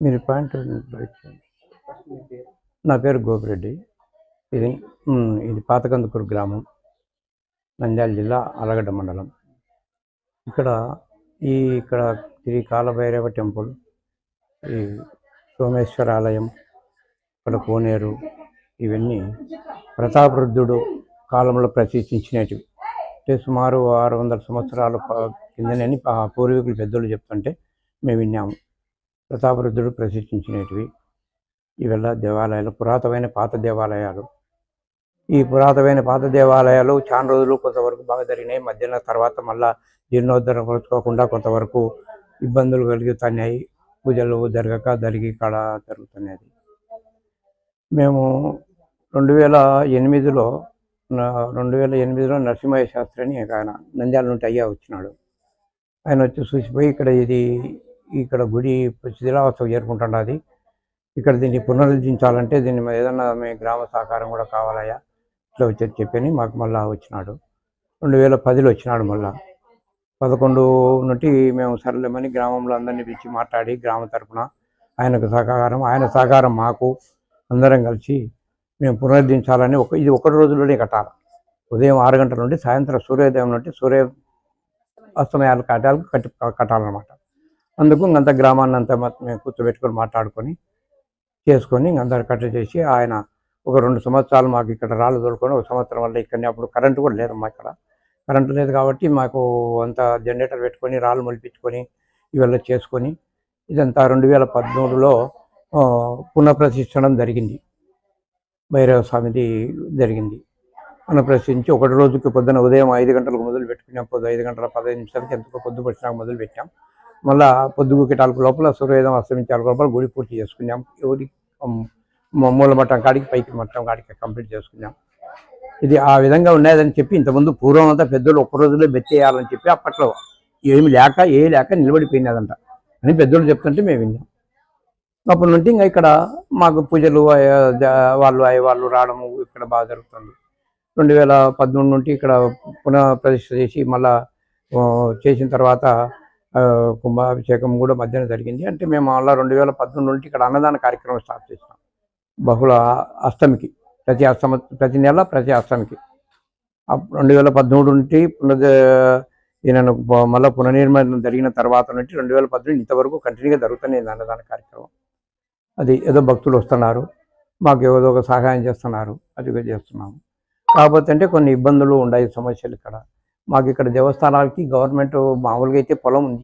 మీరు పాయింట్ నా పేరు గోపిరెడ్డి. ఇది ఇది పాతకందుకూరు గ్రామం, నంద్యాల జిల్లా, ఆలగడ్డ మండలం. ఇక్కడ ఇక్కడ శ్రీ కాలభైరవ టెంపుల్, ఈ సోమేశ్వర ఆలయం, ఇక్కడ కోనేరు, ఇవన్నీ ప్రతాపరుద్రుడు కాలంలో ప్రతిష్ఠించినటివి. అంటే సుమారు 600 సంవత్సరాల కిందనని పూర్వీకులు పెద్దలు చెప్తుంటే మేము విన్నాము. ప్రతాపరుద్రుడు ప్రతిష్ఠించినటివి ఇవల్ల దేవాలయాలు, పురాతనమైన పాత దేవాలయాలు. ఈ పురాతనమైన పాత దేవాలయాలు చాలా రోజులు కొంతవరకు బాగా జరిగినాయి. మధ్యన తర్వాత మళ్ళా జీర్ణోద్ధరణ పరచుకోకుండా కొంతవరకు ఇబ్బందులు కలుగుతున్నాయి. పూజలు జరిగి కాడ జరుగుతున్నది. మేము 2008లో నరసింహయ్య శాస్త్రి అని ఆయన నంద్యాల నుండి అయ్యా వచ్చినాడు. ఆయన వచ్చి చూసిపోయి ఇక్కడ గుడి శిథిలావస్థకు చేరుకుంటున్నది, ఇక్కడ దీన్ని పునరుద్ధరించాలంటే దీన్ని ఏదన్నా మీ గ్రామ సహకారం కూడా కావాలయ్యా ఇట్లా వచ్చి చెప్పని మాకు మళ్ళా వచ్చినాడు. 2010లో వచ్చినాడు. మళ్ళా 11 నుండి మేము సరళమని గ్రామంలో అందరినీ పిలిచి మాట్లాడి గ్రామ తరఫున ఆయన సహకారం మాకు అందరం కలిసి మేము పునరుద్ధరించాలని ఇది ఒకటి రోజుల్లోనే కట్టాలి. ఉదయం 6 గంటల నుండి సాయంత్రం సూర్యోదయం నుండి సూర్య అస్తమయాల కట్టాలన్నమాట. అందుకు ఇంకంత గ్రామాన్ని అంతా మేము కూర్చోబెట్టుకొని మాట్లాడుకొని చేసుకొని అందరు కట్ట చేసి ఆయన ఒక 2 సంవత్సరాలు మాకు ఇక్కడ రాళ్ళు తోలుకొని, 1 సంవత్సరం వల్ల ఇక్కడనే అప్పుడు కరెంటు కూడా లేదమ్మా. ఇక్కడ కరెంటు లేదు కాబట్టి మాకు అంత జనరేటర్ పెట్టుకొని రాళ్ళు మొలిపించుకొని ఇవల్ల చేసుకొని ఇదంతా 2013లో పునఃప్రతిష్ఠించడం జరిగింది. భైరవ స్వామిది జరిగింది. పునఃప్రతిష్ఠించి ఒకటి రోజుకి పొద్దున ఉదయం 5 గంటలకు మొదలు పెట్టుకున్నాం. 5 గంటల 15 నిమిషాలకి ఎంతో పొద్దు పట్టినాక మొదలు పెట్టాం. మళ్ళా పొద్దుగుకిటాలకు లోపల సూర్యోదయం అస్తమించాలి లోపల గుడి పూర్తి చేసుకున్నాం. మూల మట్టం కాడికి పైకి మట్టం కాడికి కంప్లీట్ చేసుకున్నాం. ఇది ఆ విధంగా ఉన్నదని చెప్పి ఇంతకుముందు పూర్వం అంతా పెద్దలు ఒక్క రోజులో బెత్తేయాలని చెప్పి అప్పట్లో ఏమి లేక నిలబడిపోయినదంట అని పెద్దలు చెప్తుంటే మేము విన్నాం. అప్పటి నుండి ఇంకా ఇక్కడ మాకు పూజలు వాళ్ళు రావడము ఇక్కడ బాగా జరుగుతుంది. 2013 నుండి ఇక్కడ పునఃప్రతిష్ఠ చేసి మళ్ళా చేసిన తర్వాత కుంభాభిషేకం కూడా మధ్యన జరిగింది. అంటే మేము మళ్ళీ 2013 నుండి ఇక్కడ అన్నదాన కార్యక్రమం స్టార్ట్ చేసినాం. బహుళ అష్టమికి ప్రతి నెల ప్రతి అష్టమికి 2013 నుండి ఈయనను మళ్ళీ పునర్నిర్మాణం జరిగిన తర్వాత నుండి 2018 ఇంతవరకు కంటిన్యూగా జరుగుతుంది అన్నదాన కార్యక్రమం. అది ఏదో భక్తులు వస్తున్నారు, మాకు ఏదో ఒక సహాయం చేస్తున్నారు, అది చేస్తున్నాము. కాకపోతే అంటే కొన్ని ఇబ్బందులు ఉన్నాయి, సమస్యలు. మాకు ఇక్కడ దేవస్థానాలకి గవర్నమెంట్ మామూలుగా అయితే పొలం ఉంది.